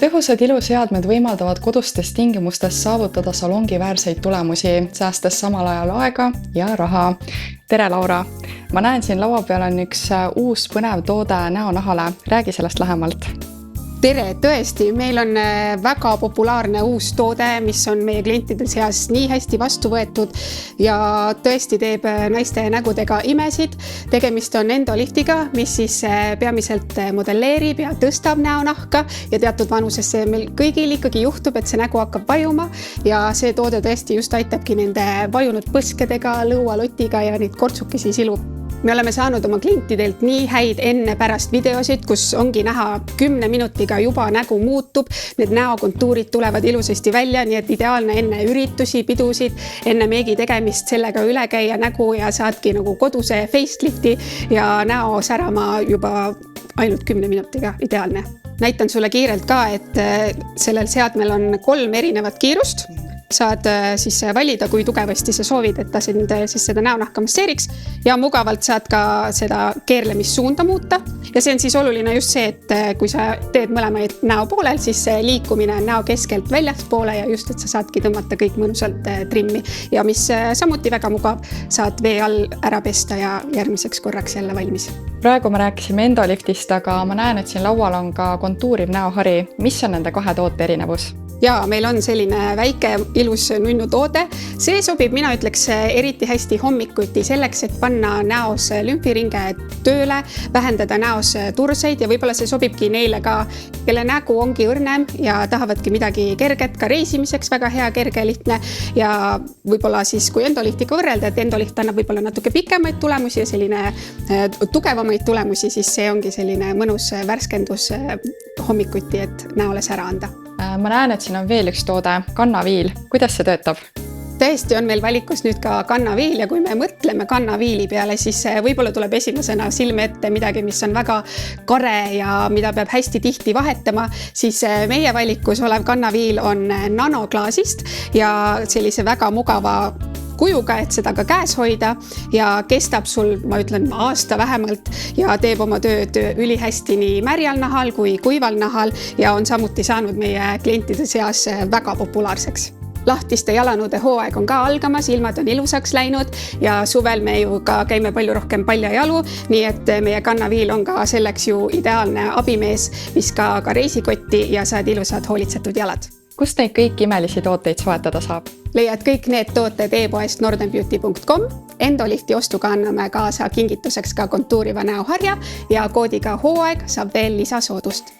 Tõhusad iluseadmed võimaldavad kodustes tingimustes saavutada salongiväärseid tulemusi, säästes samal ajal aega ja raha. Tere, Laura! Ma näen siin laua peal on üks uus põnev toode näonahale. Räägi sellest lähemalt. Tere, tõesti, meil on väga populaarne uus toode, mis on meie klientide seas nii hästi vastu võetud ja tõesti teeb naiste nägudega imesid. Tegemist on endoliftiga, mis siis peamiselt modelleerib ja tõstab näonahka ja teatud vanusesse meil kõigil ikkagi juhtub, et see nägu hakkab vajuma ja see toode tõesti just aitabki nende vajunud põskedega, lõualotiga ja neid kortsukesi silub. Me oleme saanud oma klientidelt nii häid enne pärast videosid, kus ongi näha 10 minutiga juba nägu muutub, need näokontuurid tulevad ilusasti välja, nii et ideaalne enne üritusi, pidusid, enne meegi tegemist sellega üle käia nägu ja saadki nagu koduse facelifti ja näo särama juba ainult 10 minutiga, ideaalne. Näitan sulle kiirelt ka, et sellel seadmel on 3 erinevat kiirust. Saad siis valida, kui tugevasti sa soovid, et ta sind siis seda näonahka masseeriks ja mugavalt saad ka seda keerlemissuunda muuta. Ja see on siis oluline just see, et kui sa teed mõlemaid näo poolel, siis see liikumine on näo keskelt väljaspoole ja just, et sa saadki tõmmata kõik mõnusalt trimmi. Ja mis samuti väga mugav, saad vee all ära pesta ja järgmiseks korraks jälle valmis. Praegu me rääkisime endoliftist, aga ma näen, et siin laual on ka kontuuriv näohari. Mis on nende 2 toote erinevus? Ja meil on selline väike ilus nunnu toode. See sobib, mina ütleks, eriti hästi hommikuti selleks, et panna näos lümfiringe tööle, vähendada näos turseid ja võib-olla see sobibki neile ka, kelle nägu ongi õrnem ja tahavadki midagi kerget ka reisimiseks, väga hea, kerge, lihtne ja võib-olla siis, kui endoliftiga võrrelda, et endolift annab võib-olla natuke pikemaid tulemusi ja selline tugevamaid tulemusi, siis see ongi selline mõnus värskendus hommikuti, et näole sära anda. Ma näen, et siin on veel üks toode, kannaviil. Kuidas see töötab? Tõesti on meil valikus nüüd ka kannaviil ja kui me mõtleme kannaviili peale, siis võib-olla tuleb esimesena silme ette midagi, mis on väga kare ja mida peab hästi tihti vahetama, siis meie valikus olev kannaviil on nanoklaasist ja sellise väga mugava kujuga, et seda ka käes hoida ja kestab sul, ma ütlen, aasta vähemalt ja teeb oma tööd ülihästi nii märjal nahal kui kuival nahal ja on samuti saanud meie klientide seas väga populaarseks. Lahtiste jalanõude hooaeg on ka algamas, ilmad on ilusaks läinud ja suvel me ju ka käime palju rohkem paljajalu, nii et meie kannaviil on ka selleks ju ideaalne abimees, mis ka reisikotti ja saad ilusad hoolitsetud jalad. Kust neid kõik imelisi tooteid soetada saab? Leiad kõik need tooted e-poest northernbeauty.com. Endolifti ostuga anname kaasa kingituseks ka kontuuriva näoharja ja koodiga hooaeg saab veel lisasoodust.